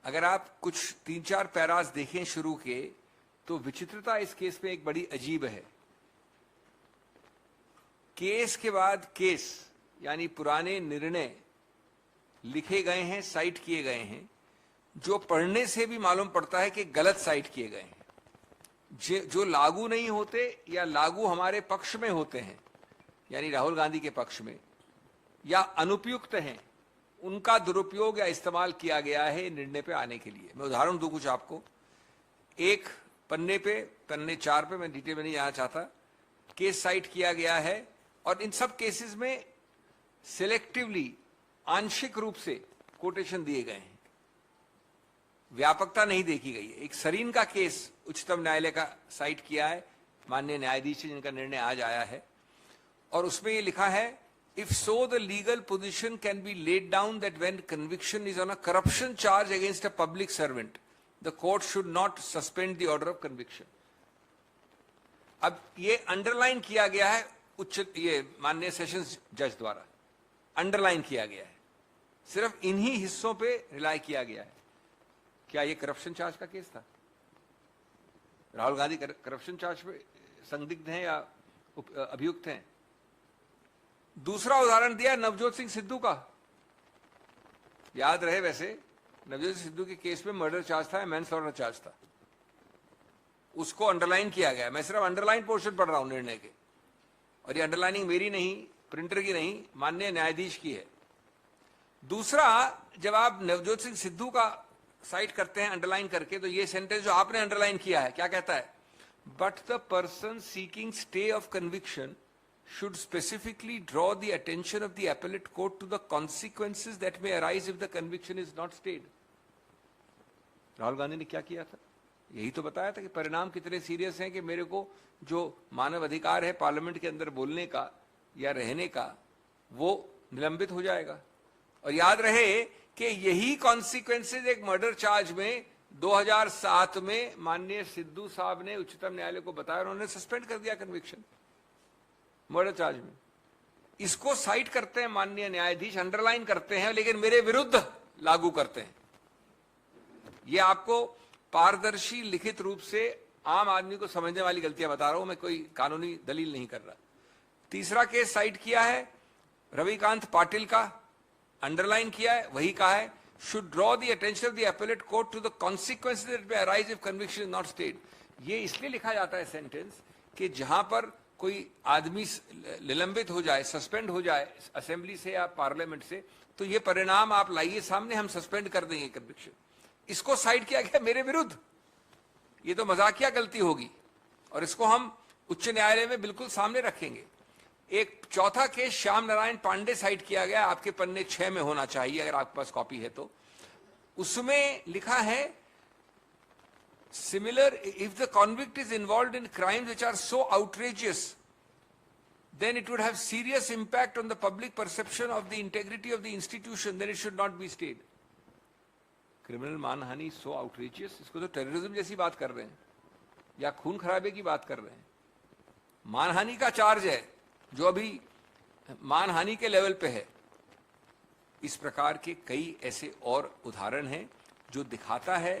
अगर आप कुछ 3-4 पैरास देखें शुरू के, तो विचित्रता इस केस में एक बड़ी अजीब है। केस के बाद केस, यानी पुराने निर्णय लिखे गए हैं, साइट किए गए हैं, जो पढ़ने से भी मालूम पड़ता है कि गलत साइट किए गए हैं, जो लागू नहीं होते या लागू हमारे पक्ष में होते हैं, यानी राहुल गांधी के पक्ष में, या अनुपयुक्त हैं, उनका दुरुपयोग या इस्तेमाल किया गया है निर्णय पे आने के लिए। मैं उदाहरण दूं कुछ आपको। एक पन्ने 4 पे, मैं डिटेल में नहीं जाना चाहता, केस साइट किया गया है और इन सब केसेस में सिलेक्टिवली, आंशिक रूप से कोटेशन दिए गए हैं, व्यापकता नहीं देखी गई है। एक सरीन का केस उच्चतम न्यायालय का साइट किया है माननीय न्यायाधीश जिनका निर्णय आज आया है, और उसमें ये लिखा है, if so the legal position can be laid down that when conviction is on a corruption charge against a public servant, the court should not suspend the order of conviction. अब ये अंडरलाइन किया गया है ये माननीय sessions जज द्वारा underline किया गया है, सिर्फ इन्हीं हिस्सों पे रिलाई किया गया है। क्या ये करप्शन चार्ज का केस था? राहुल गांधी करप्शन चार्ज पे संदिग्ध हैं या अभियुक्त हैं? दूसरा उदाहरण दिया नवजोत सिंह सिद्धू का। याद रहे, वैसे नवजोत सिंह सिद्धू के केस में मर्डर चार्ज था, मैनस्लॉटर चार्ज था, उसको अंडरलाइन किया गया। मैं सिर्फ अंडरलाइन पोर्शन पढ़ रहा हूं निर्णय के, और ये अंडरलाइनिंग मेरी नहीं, प्रिंटर की नहीं, माननीय न्यायाधीश की है। दूसरा, जब आप नवजोत सिंह सिद्धू का साइट करते हैं अंडरलाइन करके, तो ये सेंटेंस जो आपने अंडरलाइन किया है, क्या कहता है? But the person seeking stay of conviction should specifically draw the attention of the appellate court to the consequences that may arise if the conviction is not stayed. Rahul Gandhi ने क्या किया था? यही तो बताया था कि परिणाम कितने सीरियस हैं कि मेरे को जो मानव अधिकार है पार्लियामेंट के अंदर बोलने का या रहने का, वो निलंबित हो जाएगा। और याद रहे कि यही कॉन्सिक्वेंसेज एक मर्डर चार्ज में 2007 में माननीय सिद्धू साहब ने उच्चतम न्यायालय को बताया, उन्होंने सस्पेंड कर दिया कन्विक्शन मर्डर चार्ज में। इसको साइट करते हैं माननीय न्यायाधीश, अंडरलाइन करते हैं, लेकिन मेरे विरुद्ध लागू करते हैं। ये आपको पारदर्शी लिखित रूप से आम आदमी को समझने वाली गलतियां बता रहा हूं, मैं कोई कानूनी दलील नहीं कर रहा। तीसरा केस साइट किया है रविकांत पाटिल का, अंडरलाइन किया है, वही कहा है, should draw the attention of the appellate court to the consequences that may arise if conviction is not stayed. ये इसलिए लिखा जाता है सेंटेंस कि जहां पर कोई आदमी निलंबित हो जाए, सस्पेंड हो जाए असेंबली से या पार्लियामेंट से, तो ये परिणाम आप लाइए सामने, हम सस्पेंड कर देंगे कन्विक्शन। इसको साइड किया गया मेरे विरुद्ध। ये तो मजाकिया गलती होगी और इसको हम उच्च न्यायालय में बिल्कुल सामने रखेंगे। एक चौथा केस श्याम नारायण पांडे साइड किया गया, आपके पन्ने 6 में होना चाहिए अगर आपके पास कॉपी है तो। उसमें लिखा है, similar, if the convict is involved in crimes which are so outrageous, then it would have serious impact on the public perception of the integrity of the institution, then it should not be stayed. Criminal मानहानि so outrageous, इसको तो terrorism जैसी बात कर रहे हैं या खून खराबे की बात कर रहे हैं। मानहानि का चार्ज है जो अभी मानहानि के लेवल पे है। इस प्रकार के कई ऐसे और उदाहरण हैं जो दिखाता है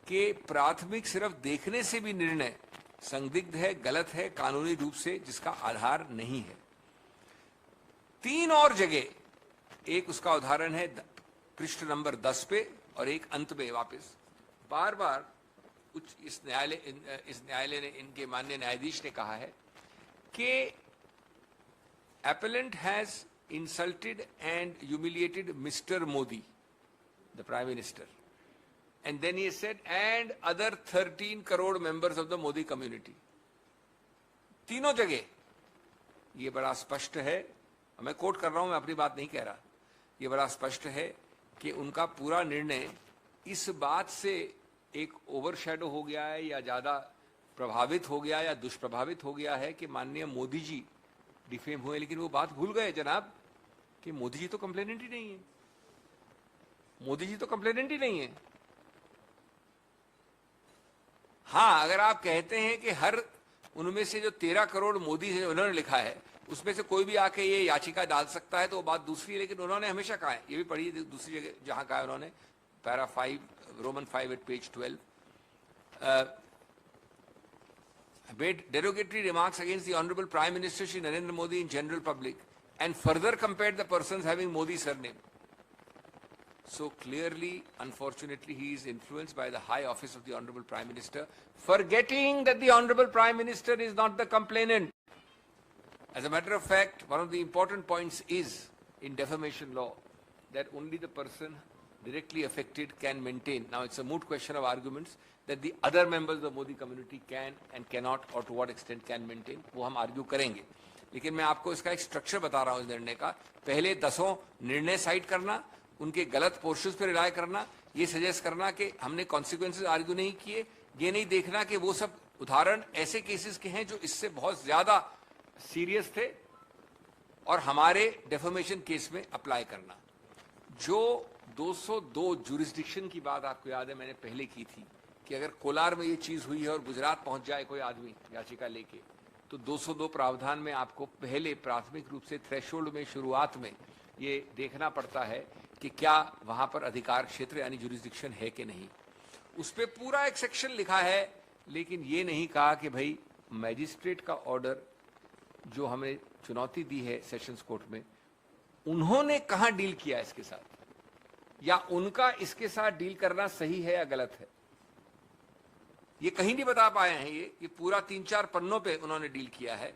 कि प्राथमिक सिर्फ देखने से भी निर्णय संदिग्ध है, गलत है, कानूनी रूप से जिसका आधार नहीं है। 3 और जगह, एक उसका उदाहरण है पृष्ठ नंबर 10 पे और एक अंत में वापस बार बार इस न्यायालय ने, इनके माननीय न्यायाधीश ने कहा है कि appellant has insulted and humiliated Mr. Modi, the Prime Minister. And then he said, and other 13 crore members of the Modi community. तीनों जगह ये बड़ा स्पष्ट है, मैं कोट कर रहा हूं, मैं अपनी बात नहीं कह रहा, ये बड़ा स्पष्ट है कि उनका पूरा निर्णय इस बात से एक ओवरशैडो हो गया है या ज्यादा प्रभावित हो गया या दुष्प्रभावित हो गया है कि माननीय मोदी जी डिफेम हुए, लेकिन वो बात भूल गए जनाब कि मोदी जी तो कंप्लेनेंट ही नहीं है। मोदी जी तो कंप्लेनेंट ही नहीं है। हाँ, अगर आप कहते हैं कि हर उनमें से जो 13 करोड़ मोदी से उन्होंने लिखा है उसमें से कोई भी आके ये याचिका डाल सकता है तो वो बात दूसरी है, लेकिन उन्होंने हमेशा कहा है, ये भी पढ़िए दूसरी जगह जहां कहा है उन्होंने, para 5, Roman 5 at page 12. Made derogatory remarks against the Honorable Prime Minister Shri Narendra Modi in general public and further compared the persons having Modi surname. So clearly, unfortunately, he is influenced by the high office of the Honorable Prime Minister, forgetting that the Honorable Prime Minister is not the complainant. As a matter of fact, one of the important points is in defamation law that only the person directly affected can maintain. Now it's a moot question of arguments that the other members of the Modi community can and cannot or to what extent can maintain. वो हम argue करेंगे. लेकिन मैं आपको इसका एक structure बता रहा हूँ इस निर्णय का. पहले 10 निर्णय साइट करना, उनके गलत पोर्शंस पर रिलाय करना, ये सजेस्ट करना कि हमने कॉन्सिक्वेंसेस आर्ग्यू नहीं किए, ये नहीं देखना कि वो सब उदाहरण ऐसे केसेस के हैं जो इससे बहुत ज्यादा सीरियस थे और हमारे डेफर्मेशन केस में अप्लाई करना. जो 202 जुरिस्डिक्शन की बात आपको याद है मैंने पहले की थी कि अगर कोलार में ये चीज हुई है और गुजरात पहुंच जाए कोई आदमी याचिका लेके, तो 202 प्रावधान में आपको पहले प्राथमिक रूप से थ्रेशोल्ड में शुरुआत में ये देखना पड़ता है कि क्या वहां पर अधिकार क्षेत्र यानी जुरिस्डिक्शन है कि नहीं. उस पर पूरा एक सेक्शन लिखा है, लेकिन ये नहीं कहा कि भाई मैजिस्ट्रेट का ऑर्डर जो हमें चुनौती दी है सेशंस कोर्ट में, उन्होंने कहां डील किया इसके साथ, या उनका इसके साथ डील करना सही है या गलत है, ये कहीं नहीं बता पाए हैं. ये पूरा 3-4 पन्नों पे उन्होंने डील किया है,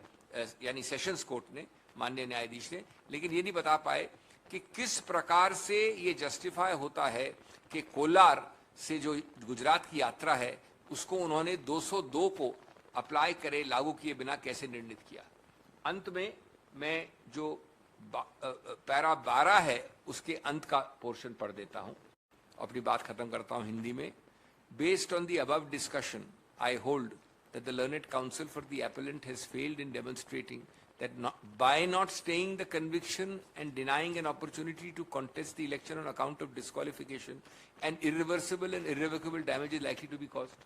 यानी सेशंस कोर्ट ने, माननीय न्यायाधीश ने, लेकिन ये नहीं बता पाए कि किस प्रकार से ये जस्टिफाई होता है कि कोलार से जो गुजरात की यात्रा है उसको उन्होंने 202 को अप्लाई करे, लागू किए बिना कैसे निर्णित किया. अंत में मैं जो पैरा 12 है उसके अंत का पोर्शन पढ़ देता हूं, अपनी बात खत्म करता हूं हिंदी में. Based on the above discussion I hold that the learned counsel for the appellant has failed in demonstrating that by not staying the conviction and denying an opportunity to contest the election on account of disqualification, an irreversible and irrevocable damage is likely to be caused.